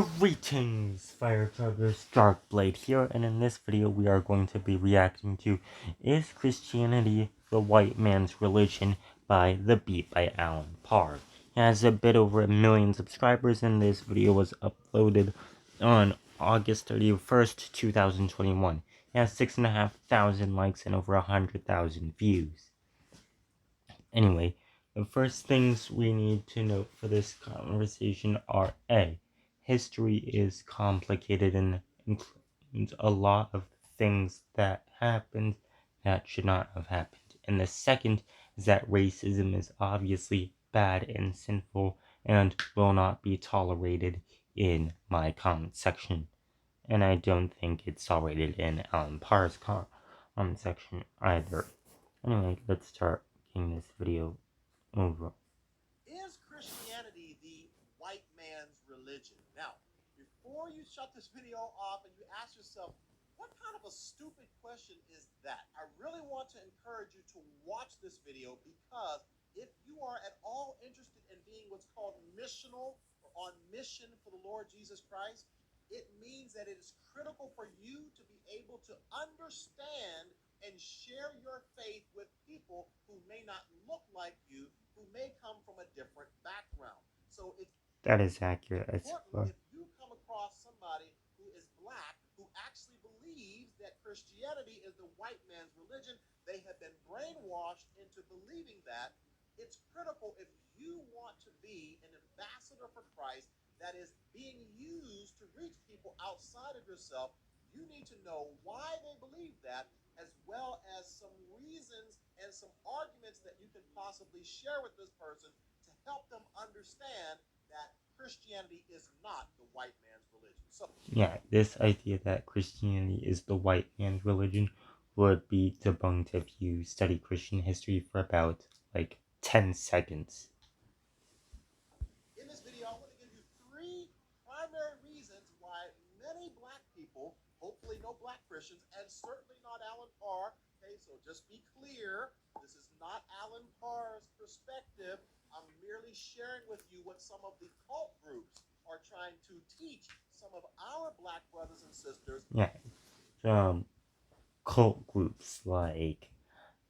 Greetings, Firecrackers, Darkblade here, and in this video we are going to be reacting to Is Christianity the White Man's Religion by The Beat by Alan Parr. He has a bit over 1 million subscribers, and this video was uploaded on August 31st, 2021. It has 6,500 likes and over 100,000 views. Anyway, the first things we need to note for this conversation are A. History is complicated and includes a lot of things that happened that should not have happened. And the second is that racism is obviously bad and sinful and will not be tolerated in my comment section. And I don't think it's tolerated in Alan Parr's comment section either. Anyway, let's start getting this video over. Is Christianity the white man's religion? Now, before you shut this video off and you ask yourself, what kind of a stupid question is that? I really want to encourage you to watch this video, because if you are at all interested in being what's called missional or on mission for the Lord Jesus Christ, it means that it is critical for you to be able to understand and share your faith with people who may not look like you, who may come from a different background. So that is accurate as well. If you come across somebody who is black, who actually believes that Christianity is the white man's religion, they have been brainwashed into believing that. It's critical, if you want to be an ambassador for Christ that is being used to reach people outside of yourself, you need to know why they believe that, as well as some reasons and some arguments that you can possibly share with this person to help them understand that Christianity is not the white man's religion. So yeah, this idea that Christianity is the white man's religion would be debunked if you study Christian history for about like 10 seconds. In this video, I want to give you 3 primary reasons why many black people, hopefully no black Christians, and certainly not Alan Parr. Okay, so just be clear, this is not Alan Parr's perspective. I'm merely sharing with you what some of the cult groups are trying to teach some of our black brothers and sisters. Yeah, cult groups like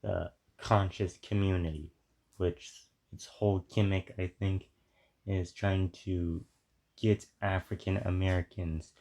the Conscious Community, which its whole gimmick, I think, is trying to get African Americans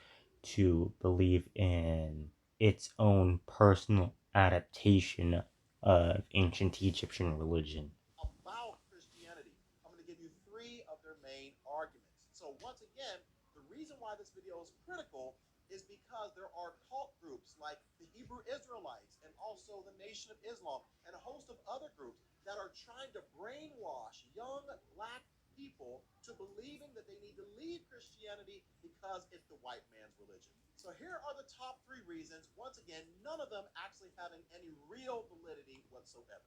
to believe in its own personal adaptation of ancient Egyptian religion. About Christianity, I'm going to give you 3 of their main arguments. So once again, the reason why this video is critical is because there are cult groups like the Hebrew Israelites and also the Nation of Islam and a host of other groups that are trying to brainwash young black people to believing that they need to leave Christianity because it's the white man's religion. So here are the top 3 reasons. Once again, none of them actually having any real validity whatsoever.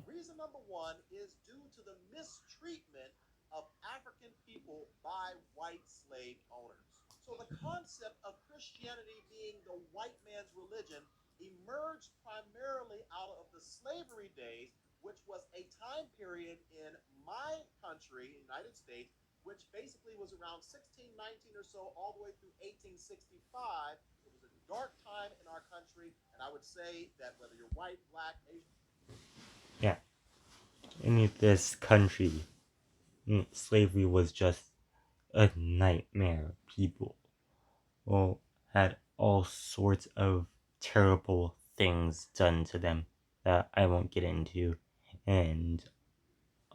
Reason number 1 is due to the mistreatment of African people by white slave owners. So the concept of Christianity being the white man's religion emerged primarily out of the slavery days, which was a time period in my country, United States, which basically was around 1619 or so, all the way through 1865. It was a dark time in our country, and I would say that whether you're white, black, Asian. Yeah, in this country, slavery was just a nightmare. People had all sorts of terrible things done to them that I won't get into, and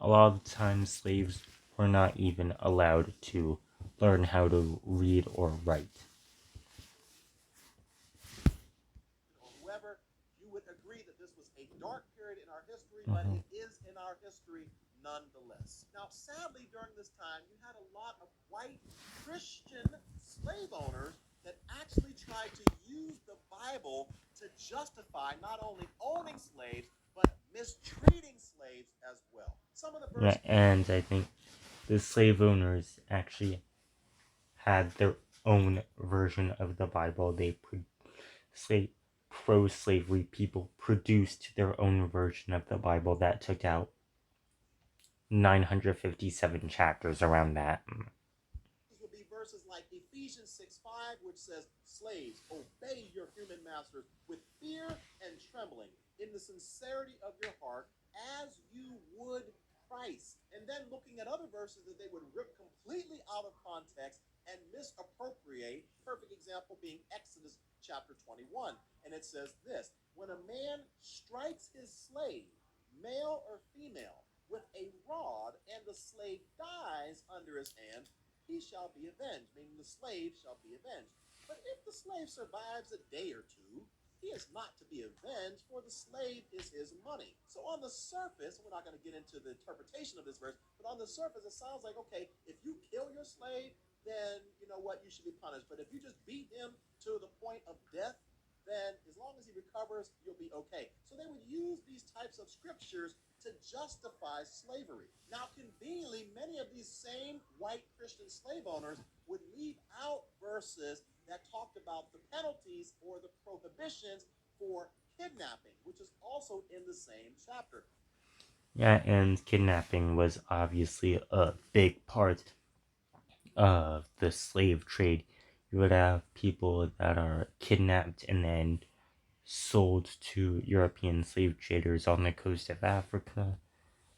a lot of times slaves were not even allowed to learn how to read or write. Whoever, you would agree that this was a dark period in our history, but it is in our history nonetheless. Now, sadly, during this time, you had a lot of white Christian slave owners that actually tried to use the Bible to justify not only owning slaves, but mistreating slaves as well. Some of the verses, yeah, and I think the slave owners actually had their own version of the Bible. Pro-slavery people produced their own version of the Bible that took out 957 chapters around that. Would be verses like Ephesians 6:5, which says, "Slaves, obey your human masters with fear and trembling, in the sincerity of your heart, as you would Christ." And then looking at other verses that they would rip completely out of context and misappropriate. Perfect example being Exodus chapter 21. And it says this: "When a man strikes his slave, male or female, with a rod, and the slave dies under his hand, he shall be avenged," meaning the slave shall be avenged. "But if the slave survives a day or two, he is not to be avenged, for the slave is his money." So on the surface, we're not going to get into the interpretation of this verse, but on the surface, it sounds like, okay, if you kill your slave, then you know what, you should be punished. But if you just beat him to the point of death, then as long as he recovers, you'll be okay. So they would use these types of scriptures to justify slavery. Now, conveniently, many of these same white Christian slave owners would leave out verses that talked about the penalties or the prohibitions for kidnapping, which is also in the same chapter. Yeah, and kidnapping was obviously a big part of the slave trade. You would have people that are kidnapped and then sold to European slave traders on the coast of Africa.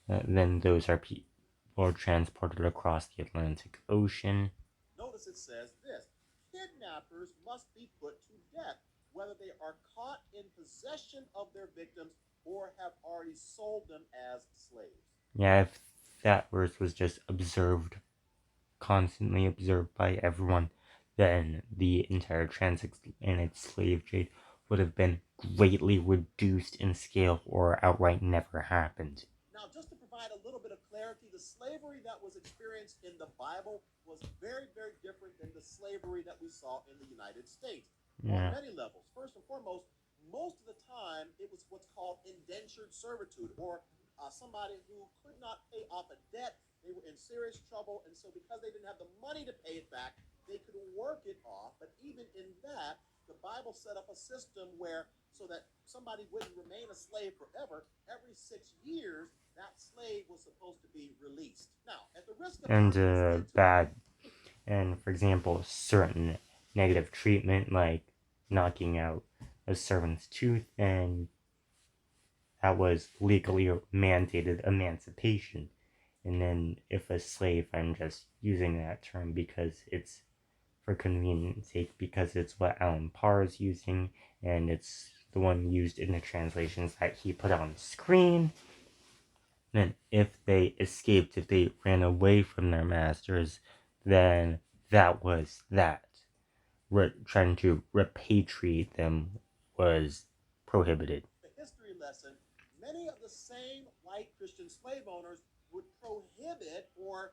Then those are people transported across the Atlantic Ocean. Notice it says this: "Kidnappers must be put to death, whether they are caught in possession of their victims or have already sold them as slaves." Yeah, if that verse was just observed, constantly observed by everyone, then the entire transatlantic slave trade would have been greatly reduced in scale or outright never happened. Now, just to provide a little bit of clarity, the slavery that was experienced in the Bible was very, very different than the slavery that we saw in the United States on Yeah. many levels. First and foremost, most of the time it was what's called indentured servitude, or somebody who could not pay off a debt. They were in serious trouble, and so because they didn't have the money to pay it back, they could work it off. But even in that, the Bible set up a system where, so that somebody wouldn't remain a slave forever, every 6 years, that slave was supposed to be released. Now, at the risk of And turning this into bad, and for example, certain negative treatment like knocking out a servant's tooth, and that was legally mandated emancipation. And then if a slave, I'm just using that term because it's for convenience sake, because it's what Alan Parr is using, and it's the one used in the translations that he put on screen. Then if they escaped, if they ran away from their masters, then that was that. Trying to repatriate them was prohibited. the history lesson, many of the same white Christian slave owners would prohibit or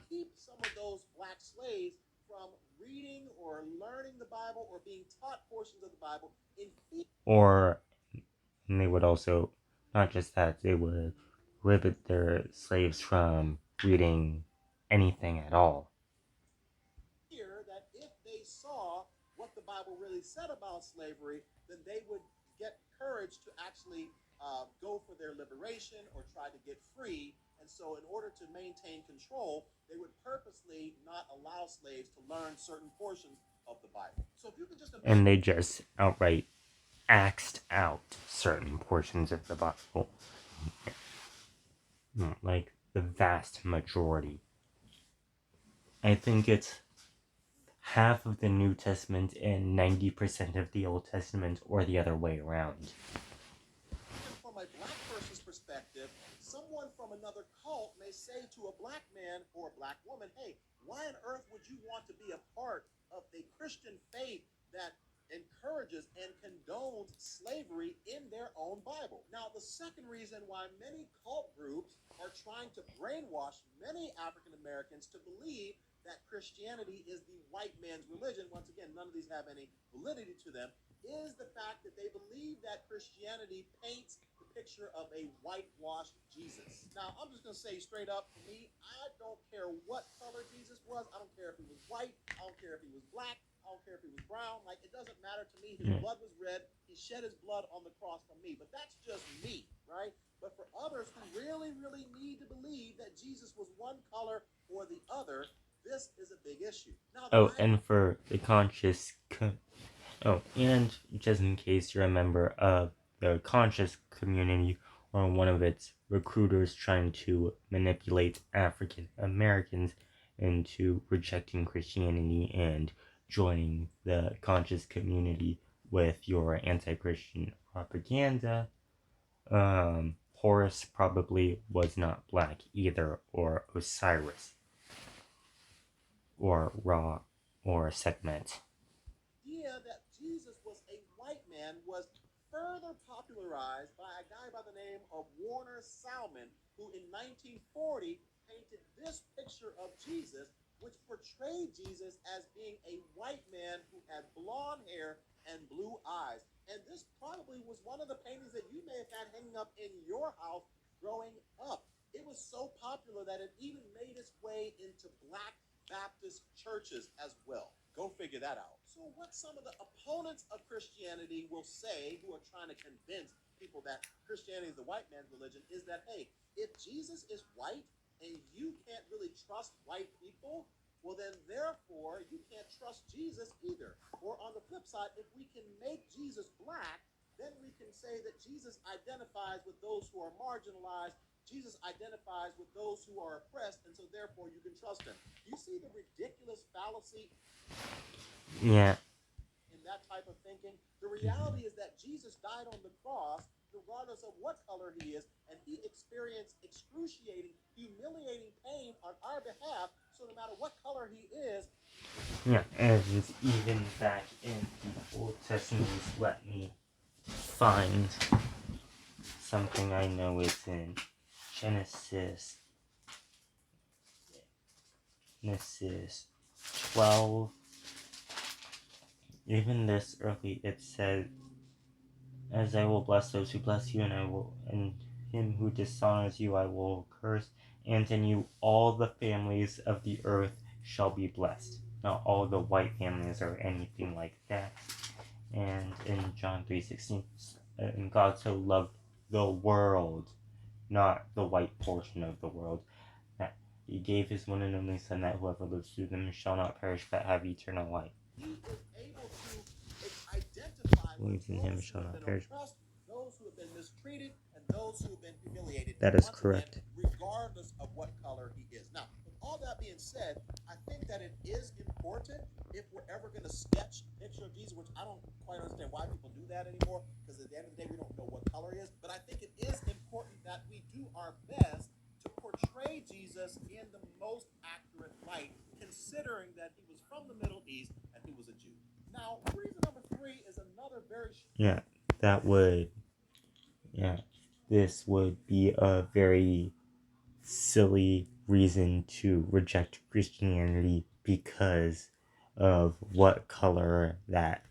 keep some of those black slaves from reading or learning the Bible or being taught portions of the Bible in fear. Or and they would also, not just that, they would prohibit their slaves from reading anything at all. That if they saw what the Bible really said about slavery, then they would get courage to actually go for their liberation or try to get free. And so, in order to maintain control, they would purposely not allow slaves to learn certain portions of the Bible. So, if you could just imagine. And they just outright axed out certain portions of the Bible. Like the vast majority. I think it's half of the New Testament and 90% of the Old Testament, or the other way around. From a black person's perspective, someone from another cult may say to a black man or a black woman, "Hey, why on earth would you want to be a part of a Christian faith that encourages and condones slavery in their own Bible?" Now, the second reason why many cult groups are trying to brainwash many African Americans to believe that Christianity is the white man's religion, once again, none of these have any validity to them, is the fact that they believe that Christianity paints the picture of a whitewashed Jesus. Now, I'm just going to say straight up, for me, I don't care what color Jesus was. I don't care if he was white. I don't care if he was black. I don't care if he was brown. Like, it doesn't matter to me. His blood was red. He shed his blood on the cross for me. But that's just me, right? But for others who really, really need to believe that Jesus was one color or the other, This is a big issue. Now, the Oh, Bible. and for the and just in case you're a member of the conscious community or one of its recruiters trying to manipulate African Americans into rejecting Christianity and joining the conscious community with your anti-Christian propaganda, Horus probably was not black either, or Osiris, or Ra, or Sekhmet. Idea that Jesus was a white man was further popularized by a guy by the name of Warner Salmon, who in 1940 painted this picture of Jesus, which portrayed Jesus as being a white man who had blonde hair and blue eyes. And this probably was one of the paintings that you may have had hanging up in your house growing up. It was so popular that it even made its way into black Baptist churches as well. Go figure that out. So, what some of the opponents of Christianity will say, who are trying to convince people that Christianity is the white man's religion, is that, hey, if Jesus is white and you can't really trust white people, well, then therefore you can't trust Jesus either. Or on the flip side, if we can make Jesus black, then we can say that Jesus identifies with those who are marginalized. Jesus identifies with those who are oppressed, and so therefore you can trust him. You see the ridiculous fallacy Yeah. in that type of thinking? The reality is that Jesus died on the cross, regardless of what color he is, and he experienced excruciating, humiliating pain on our behalf. So no matter what color he is. Yeah, and even back in the Old Testament, let me find something I know is in Genesis, Genesis 12. Even this early, it says, "As I will bless those who bless you, and him who dishonors you, I will curse, and in you all the families of the earth shall be blessed." Not all the white families or anything like that. And in John 3:16, and God so loved the world, not the white portion of the world, that he gave his one and only Son, that whoever lives through them shall not perish but have eternal life. He is able to identify with Believes in him those who shall have not been perish. oppressed, those who have been mistreated, and those who have been humiliated. That is Once again, correct. regardless of what color he is. Now, with all that being said, I think that it is important, if we're ever going to sketch a picture of Jesus, which I don't quite understand why people do that anymore, because at the end of the day, we don't know what color he is. But I think it is important that we do our best to portray Jesus in the most accurate light, considering that he was from the Middle East and he was a Jew. Now, reason number 3 is another very. Yeah, that would, yeah, this would be a very silly reason to reject Christianity because of what color that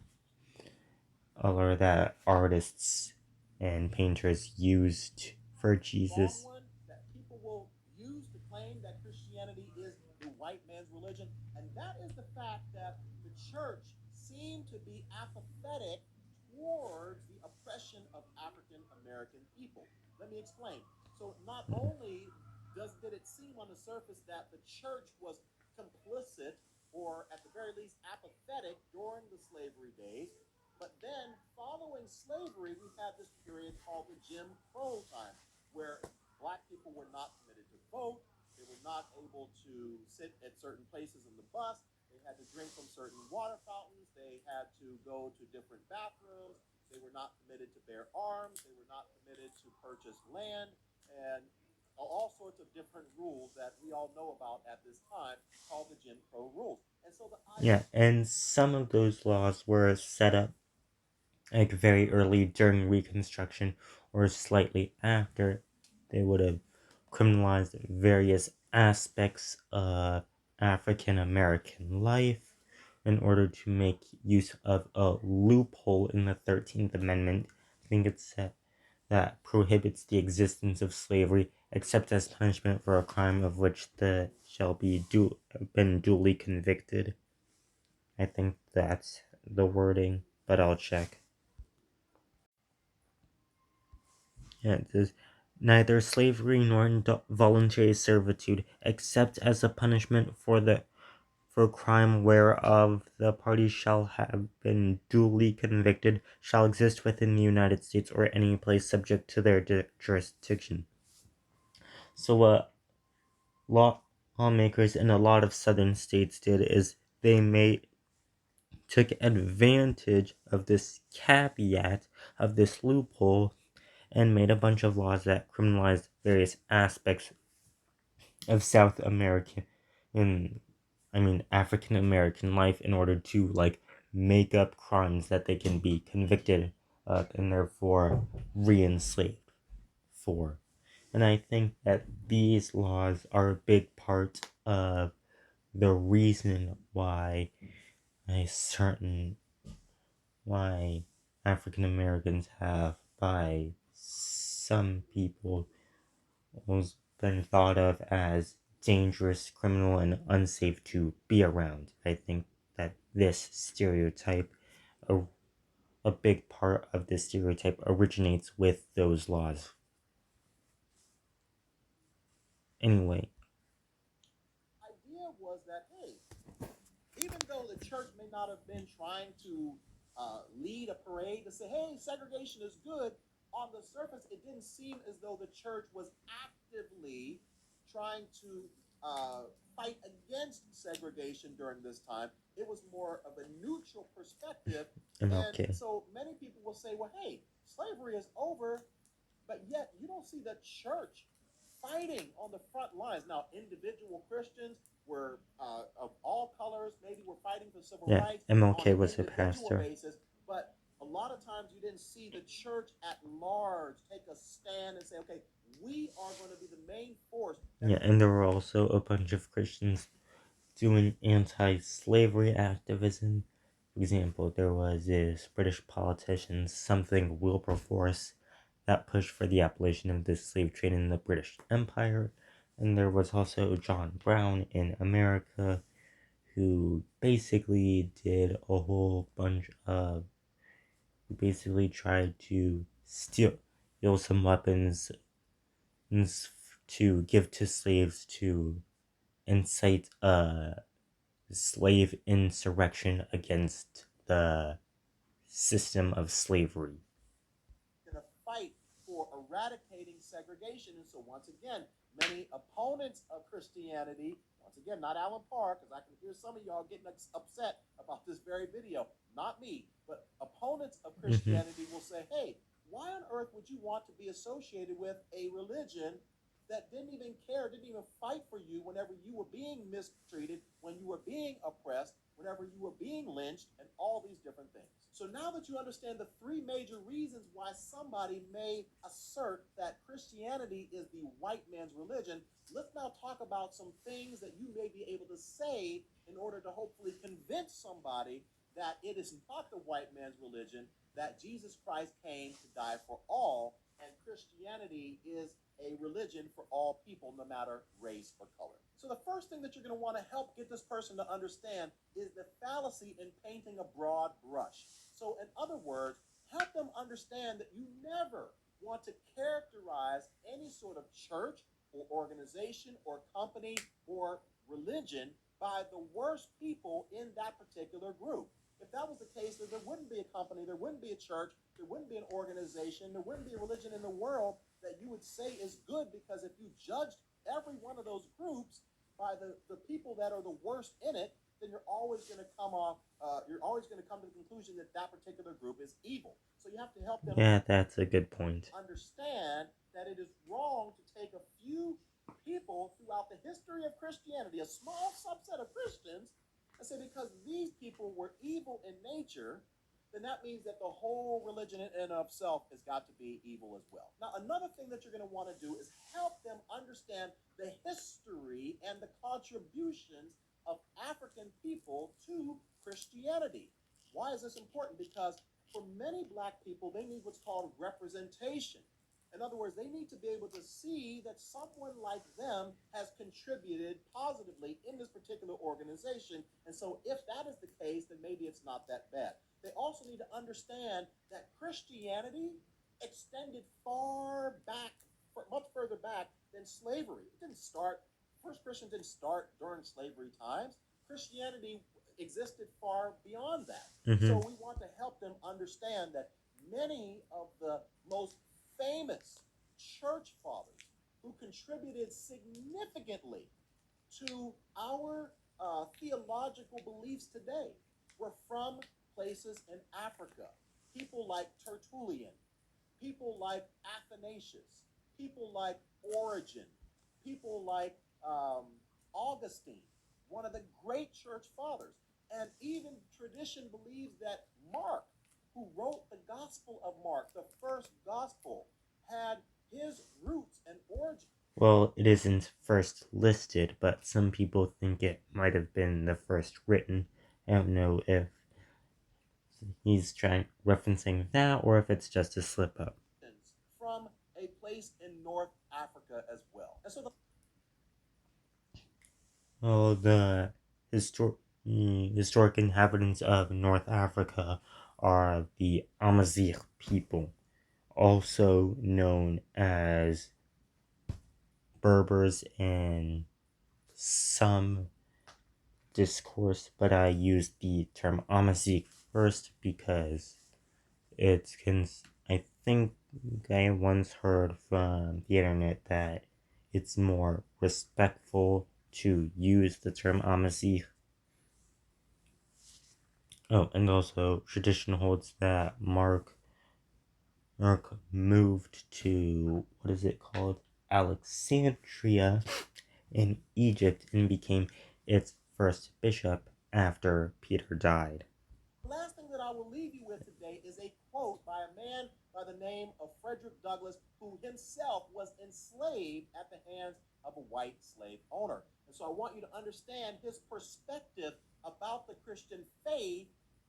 artists and painters used for Jesus. One that people will use to claim that Christianity is the white man's religion, and that is the fact that the church seemed to be apathetic towards the oppression of African American people. Let me explain. So not only did it seem on the surface that the church was complicit, or at the very least apathetic, during the slavery days, but then following slavery, we had this period called the Jim Crow time, where black people were not permitted to vote. They were not able to sit at certain places in the bus. They had to drink from certain water fountains. They had to go to different bathrooms. They were not permitted to bear arms. They were not permitted to purchase land, and all sorts of different rules that we all know about at this time, called the Jim Crow rules. And so the Yeah, idea. and some of those laws were set up like very early during Reconstruction or slightly after. They would have criminalized various aspects of African American life in order to make use of a loophole in the 13th Amendment. I think it's said that prohibits the existence of slavery except as punishment for a crime of which the shall be been duly convicted. I think that's the wording, but I'll check. Yeah, it says neither slavery nor voluntary servitude, except as a punishment for the for crime whereof the parties shall have been duly convicted shall exist within the United States or any place subject to their jurisdiction. So what lawmakers in a lot of southern states did is they took advantage of this caveat, of this loophole, and made a bunch of laws that criminalized various aspects of South American, African American life in order to make up crimes that they can be convicted of and therefore re-enslaved for. And I think that these laws are a big part of the reason a certain why African Americans have by some people was been thought of as dangerous, criminal, and unsafe to be around. I think that this stereotype, a, a big part of this stereotype, originates with those laws. Anyway. Idea was that, hey, even though the church may not have been trying to lead a parade to say, hey, segregation is good, on the surface, it didn't seem as though the church was actively trying to fight against segregation during this time. It was more of a neutral perspective. And Okay. so many people will say, well, hey, slavery is over, but yet you don't see the church fighting on the front lines. Now, individual Christians were of all colors, maybe were fighting for civil Yeah, rights on MLK an was a individual pastor. basis, but a lot of times you didn't see the church at large take a stand and say, okay, we are going to be the main force. Yeah, and there were also a bunch of Christians doing anti-slavery activism. For example, there was this British politician, something Wilberforce, that pushed for the abolition of the slave trade in the British Empire. And there was also John Brown in America, who basically did a whole bunch of, who basically tried to steal some weapons to give to slaves to incite a slave insurrection against the system of slavery. In a fight for eradicating segregation. And so, once again, many opponents of Christianity, once again, not Alan Parr, because I can hear some of y'all getting upset about this very video, not me, but opponents of Mm-hmm. Christianity will say, hey, why on earth would you want to be associated with a religion that didn't even care, didn't even fight for you whenever you were being mistreated, when you were being oppressed, whenever you were being lynched, and all these different things. So now that you understand the three major reasons why somebody may assert that Christianity is the white man's religion, let's now talk about some things that you may be able to say in order to hopefully convince somebody that it is not the white man's religion, that Jesus Christ came to die for all, and Christianity is a religion for all people, no matter race or color. So the first thing that you're going to want to help get this person to understand is the fallacy in painting a broad brush. So in other words, help them understand that you never want to characterize any sort of church or organization or company or religion by the worst people in that particular group. If that was the case, then there wouldn't be a company, there wouldn't be a church, there wouldn't be an organization, there wouldn't be a religion in the world that you would say is good, because if you judged every one of those groups by the people that are the worst in it, then you're always going to come to the conclusion that that particular group is evil. So you have to help them Yeah, that's a good point. understand that it is wrong to take a few people throughout the history of Christianity, a small subset of Christians, and say because these people were evil in nature, then that means that the whole religion in and of itself has got to be evil as well. Now, another thing that you're going to want to do is help them understand the history and the contributions of African people to Christianity. Why is this important? Because for many black people, they need what's called representation. In other words, they need to be able to see that someone like them has contributed positively in this particular organization. And so, if that is the case, then maybe it's not that bad. They also need to understand that Christianity extended far back, much further back than slavery. It didn't start, first Christians didn't start during slavery times. Christianity existed far beyond that. Mm-hmm. So we want to help them understand that many of the most famous church fathers who contributed significantly to our theological beliefs today were from places in Africa. People like Tertullian, people like Athanasius, people like Origen, people like Augustine, one of the great church fathers. And even tradition believes that Mark, who wrote the Gospel of Mark, the first gospel, had his roots and origins. Well, it isn't first listed, but some people think it might have been the first written. I don't know if he's referencing that or if it's just a slip up. From a place in North Africa as well. And so Well, the historic inhabitants of North Africa are the Amazigh people, also known as Berbers in some discourse, but I use the term Amazigh first because I think I once heard from the internet that it's more respectful to use the term Amazigh. Oh, and also tradition holds that Mark moved to, what is it called? Alexandria in Egypt and became its first bishop after Peter died. the last thing that I will leave you with today is a quote by a man by the name of Frederick Douglass, who himself was enslaved at the hands of a white slave owner. And so I want you to understand his perspective about the Christian faith,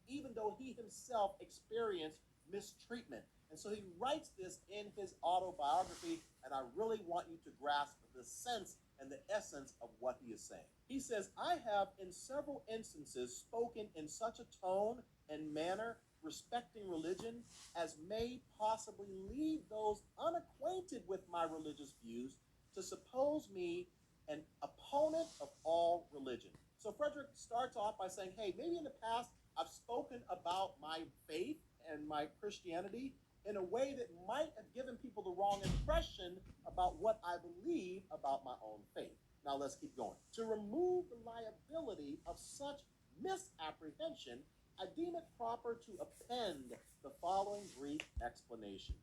even though he himself experienced mistreatment. And so he writes this in his autobiography, and I really want you to grasp the sense and the essence of what he is saying. He says, I have in several instances spoken in such a tone and manner respecting religion as may possibly lead those unacquainted with my religious views to suppose me an opponent of all religion. So Frederick starts off by saying, hey, maybe in the past I've spoken about my faith and my Christianity in a way that might have given people the wrong impression about what I believe about my own faith. Now let's keep going. To remove the liability of such misapprehension, I deem it proper to append the following brief explanation.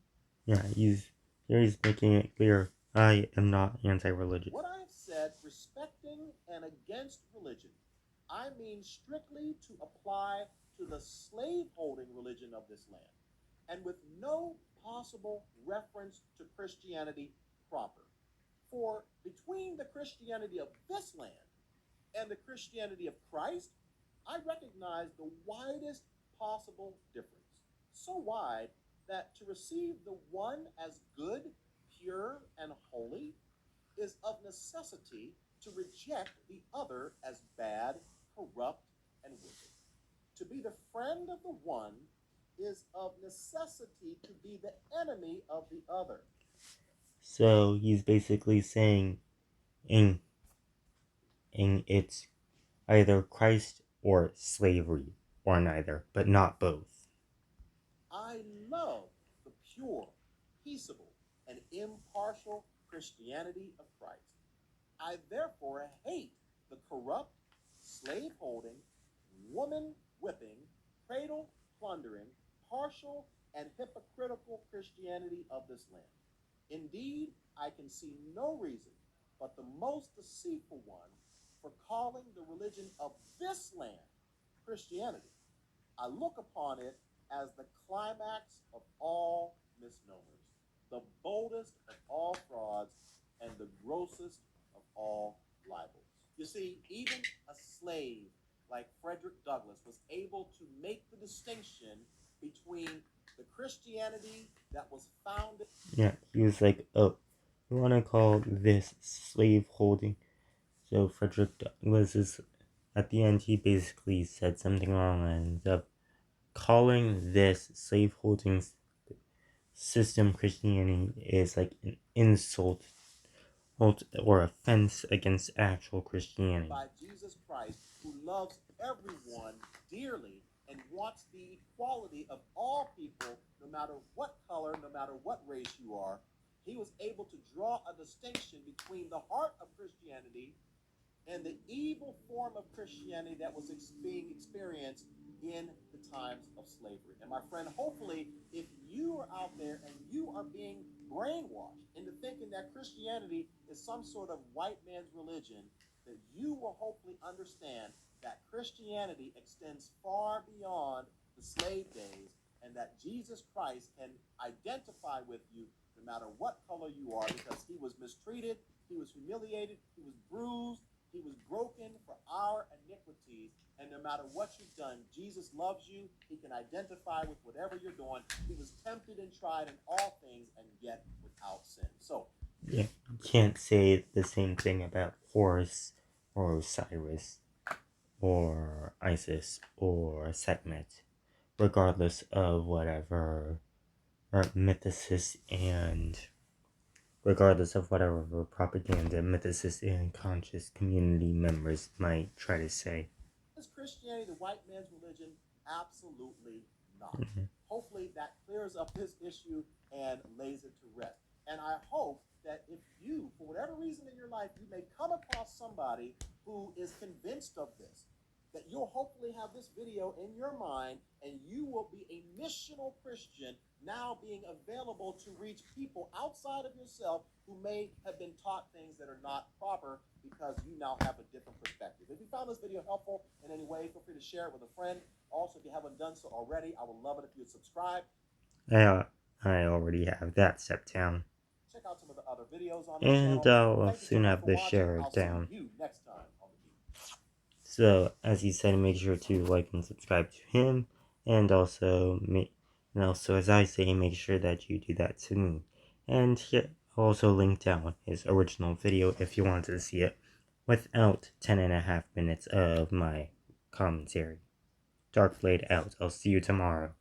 Yeah, he's making it clear I am not anti-religious. What I have said respecting and against religion, I mean strictly to apply to the slave-holding religion of this land, and with no possible reference to Christianity proper. For between the Christianity of this land and the Christianity of Christ, I recognize the widest possible difference. So wide that to receive the one as good, pure, and holy is of necessity to reject the other as bad, corrupt, and wicked. To be the friend of the one is of necessity to be the enemy of the other. So he's basically saying in it's either Christ or slavery, or neither, but not both. I love the pure, peaceable, and impartial Christianity of Christ. I therefore hate the corrupt, slave holding, woman whipping, cradle plundering, partial, and hypocritical Christianity of this land. Indeed, I can see no reason but the most deceitful one for calling the religion of this land Christianity. I look upon it as the climax of all misnomers, the boldest of all frauds, and the grossest of all libels. You see, even a slave like Frederick Douglass was able to make the distinction between the Christianity that was founded. Yeah, he was like, oh, you want to call this slave holding? So Frederick Douglass is, at the end, he basically said something along the lines of calling this slave holding system Christianity is like an insult or offense against actual Christianity. By Jesus Christ who loves everyone dearly and wants the equality of all people, no matter what color, no matter what race you are, he was able to draw a distinction between the heart of Christianity and the evil form of Christianity that was being experienced in the times of slavery. And my friend, hopefully, if you are out there and you are being brainwashed into thinking that Christianity is some sort of white man's religion, that you will hopefully understand that Christianity extends far beyond the slave days and that Jesus Christ can identify with you no matter what color you are because he was mistreated, he was humiliated, he was bruised, he was broken for our iniquities. And no matter what you've done, Jesus loves you. He can identify with whatever you're doing. He was tempted and tried in all things and yet without sin. So, yeah, you can't say the same thing about Horus or Osiris or Isis or Sekhmet, regardless of whatever mythicists and regardless of whatever propaganda mythicists and conscious community members might try to say. is Christianity the white man's religion? Absolutely not. Mhm. Hopefully that clears up this issue and lays it to rest. And I hope that if you, for whatever reason in your life, you may come across somebody who is convinced of this, that you'll hopefully have this video in your mind and you will be a missional Christian now being available to reach people outside of yourself who may have been taught things that are not proper because you now have a different perspective. If you found this video helpful in any way, feel free to share it with a friend. Also, if you haven't done so already, I would love it if you would subscribe. I already have that step down. Check out some of the other videos on this And channel. I'll Thank you so soon much have for the watching. share I'll down. see you next time on the Beat. So, as he said, make sure to like and subscribe to him, and also, as I say, make sure that you do that to me. And here, I'll also link down his original video if you want to see it without 10.5 minutes of my commentary. Dark Blade out. I'll see you tomorrow.